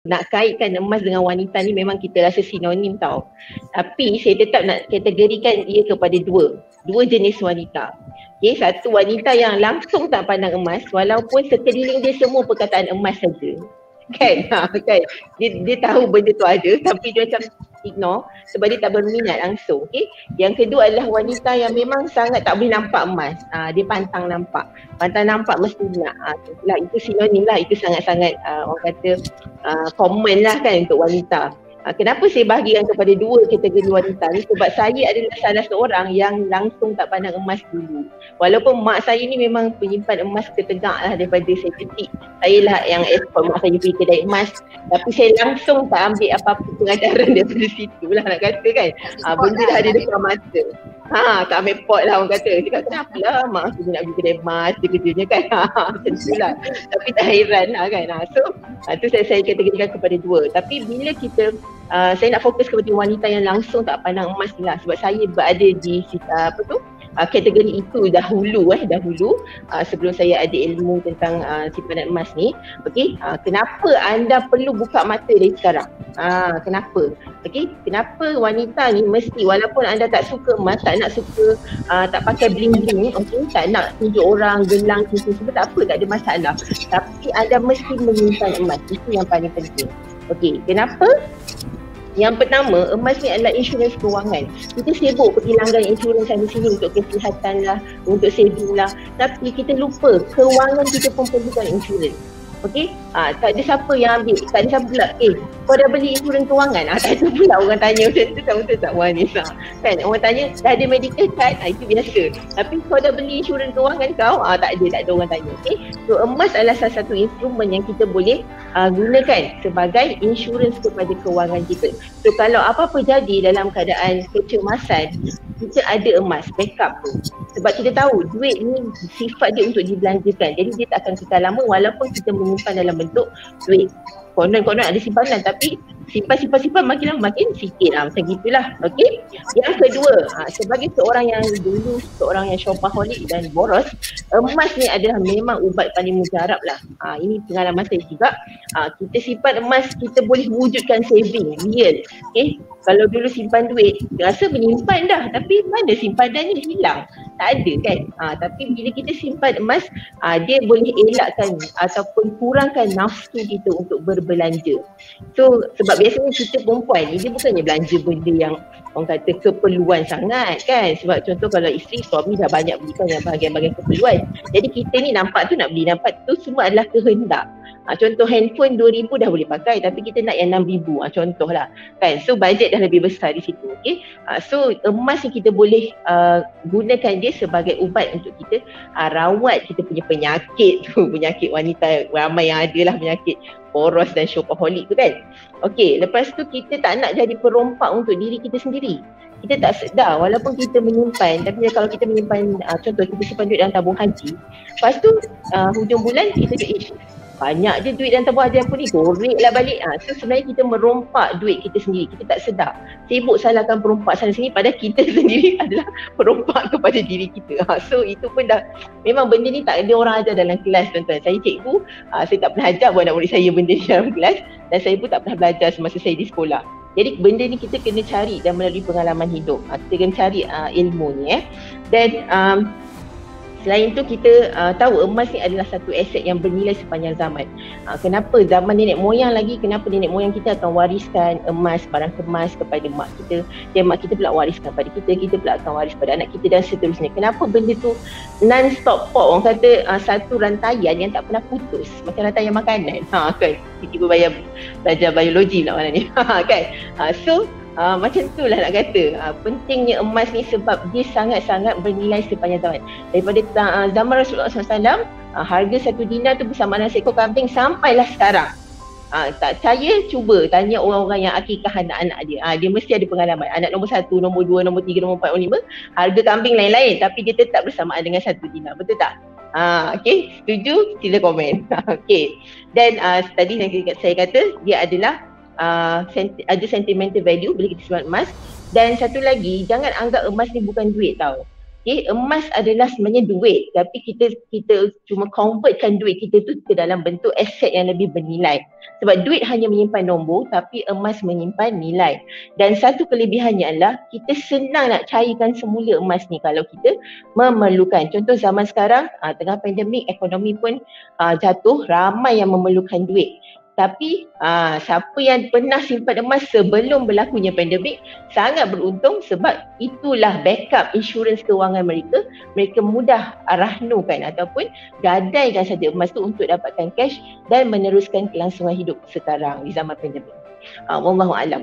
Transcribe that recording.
nak kaitkan emas dengan wanita ni memang kita rasa sinonim tau. Tapi saya tetap nak kategorikan ia kepada dua jenis wanita. Okay, satu wanita yang langsung tak pandang emas walaupun sekeliling dia semua perkataan emas saja. Kan? Kan? Dia tahu benda tu ada tapi dia macam ignore sebab dia tak berminat langsung. Okay? Yang kedua adalah wanita yang memang sangat tak boleh nampak emas. Dia pantang nampak. Pantang nampak mesti nak. Itu sinonim lah. Itu sangat-sangat orang kata common lah kan untuk wanita. Kenapa saya bahagikan kepada dua kategori wanita ni? Sebab saya adalah salah seorang yang langsung tak pandang emas dulu. Walaupun mak saya ni memang penyimpan emas ketegak lah daripada saya kecil. Saya lah yang expert mak saya pergi kedai emas. Tapi saya langsung tak ambil apa-apa pengajaran daripada situ lah nak kata kan. Benda dah ada depan mata. Tak ambil pot lah orang kata. Cakap kenapa lah mak aku nak pergi kedai emas dia kerjanya kan. Macam tu lah. Tapi tak heran lah kan. So tu saya kategorikan kepada dua. Tapi bila kita saya nak fokus kepada wanita yang langsung tak pandang emas ni lah. Sebab saya berada di kategori itu dahulu sebelum saya ada ilmu tentang simpanan emas ni. Okey, kenapa anda perlu buka mata dari sekarang? Kenapa? Okey, kenapa wanita ni mesti walaupun anda tak suka emas, tak nak suka tak pakai bling-bling, okey, tak nak tunjuk orang gelang cincin semua tak apa, tak ada masalah. Tapi anda mesti menyimpan emas. Itu yang paling penting. Okey, kenapa? Yang pertama, emas ni adalah insurans kewangan. Kita sibuk pergi langgan insurans sana sini untuk kesihatan lah, untuk saving lah. Tapi kita lupa, kewangan kita pun perlukan insurans. Okey? Tak ada siapa yang ambil, tak ada siapa pula, kau dah beli insurans kewangan? Tak ada pula orang tanya macam tu, betul tak Wanisa? Kan? Orang tanya, dah ada medical card? Itu biasa. Tapi kau dah beli insurans kewangan kau? Tak ada orang tanya. Okey? So emas adalah salah satu instrumen yang kita boleh gunakan sebagai insurans kepada kewangan kita. So kalau apa-apa jadi dalam keadaan kecemasan, kita ada emas, backup tu. Sebab kita tahu duit ni sifat dia untuk dibelanjakan. Jadi dia tak akan kekal lama walaupun kita menyimpan dalam bentuk duit. Konon-konon ada simpanan tapi simpan makin lama makin sikit lah, macam gitulah. Okey. Yang kedua, sebagai seorang yang dulu seorang yang shopaholic dan boros, emas ni adalah memang ubat paling mujarab lah. Ini pengalaman saya juga. Kita simpan emas, kita boleh wujudkan saving real. Okey. Kalau dulu simpan duit, rasa menyimpan dah tapi mana simpanannya hilang. Tak ada kan. Tapi bila kita simpan emas, dia boleh elakkan ataupun kurangkan nafsu kita untuk berbelanja. So sebab biasanya kita perempuan ni dia bukannya belanja benda yang orang kata keperluan sangat kan. Sebab contoh kalau isteri, suami dah banyak belikan yang bahagian-bahagian keperluan. Jadi kita ni nampak tu nak beli, nampak tu semua adalah kehendak. Contoh handphone 2,000 dah boleh pakai tapi kita nak yang 6,000 contohlah kan. So budget dah lebih besar di situ. Okay? So emas ni kita boleh gunakan dia sebagai ubat untuk kita rawat kita punya penyakit tu. Penyakit wanita ramai yang ada lah, penyakit boros dan shopaholic tu kan. Okay, lepas tu kita tak nak jadi perompak untuk diri kita sendiri. Kita tak sedar walaupun kita menyimpan, tapi kalau kita menyimpan contoh kita simpan duit dalam tabung haji, lepas tu hujung bulan kita banyak je duit dalam tabung haji aku ni, korek lah balik. So sebenarnya kita merompak duit kita sendiri, kita tak sedar. Sibuk salahkan perompak sana sini padahal kita sendiri adalah perompak kepada diri kita. So itu pun dah, memang benda ni tak ada orang ajar dalam kelas tuan-tuan. Saya cikgu, saya tak pernah ajar buat anak murid saya benda ni dalam kelas dan saya pun tak pernah belajar semasa saya di sekolah. Jadi benda ni kita kena cari dan melalui pengalaman hidup. Kita kena cari ilmu ni Dan selain tu kita tahu emas ni adalah satu aset yang bernilai sepanjang zaman. Kenapa zaman nenek moyang lagi, kenapa nenek moyang kita akan wariskan emas, barang kemas kepada mak kita, dan mak kita pula wariskan pada kita, kita pula akan waris pada anak kita dan seterusnya. Kenapa benda tu non-stop pop, orang kata satu rantaian yang tak pernah putus, macam rantaian makanan. Kan, kita belajar biologi pula mana ni. Kan. So macam tu lah nak kata. Pentingnya emas ni sebab dia sangat-sangat bernilai sepanjang zaman. Daripada zaman Rasulullah SAW, harga 1 dinar tu bersama dengan seekor kambing sampailah sekarang. Tak percaya, cuba tanya orang-orang yang akikah anak-anak dia. Dia mesti ada pengalaman. Anak nombor 1, nombor 2, nombor 3, nombor 4, nombor 5. Harga kambing lain-lain tapi dia tetap bersamaan dengan 1 dinar. Betul tak? Okay, setuju? Sila komen. Okay. Dan tadi saya kata dia adalah ada sentimental value bila kita simpan emas. Dan satu lagi, jangan anggap emas ni bukan duit tau. Okay, emas adalah sebenarnya duit, tapi kita cuma convertkan duit kita tu ke dalam bentuk aset yang lebih bernilai. Sebab duit hanya menyimpan nombor, tapi emas menyimpan nilai. Dan satu kelebihannya adalah kita senang nak cairkan semula emas ni kalau kita memerlukan. Contoh zaman sekarang, tengah pandemik, ekonomi pun jatuh, ramai yang memerlukan duit. Tapi siapa yang pernah simpan emas sebelum berlakunya pandemik sangat beruntung, sebab itulah backup insurans kewangan mereka. Mereka mudah rahnukan ataupun gadaikan saja emas tu untuk dapatkan cash dan meneruskan kelangsungan hidup sekarang di zaman pandemik. Wallahualam.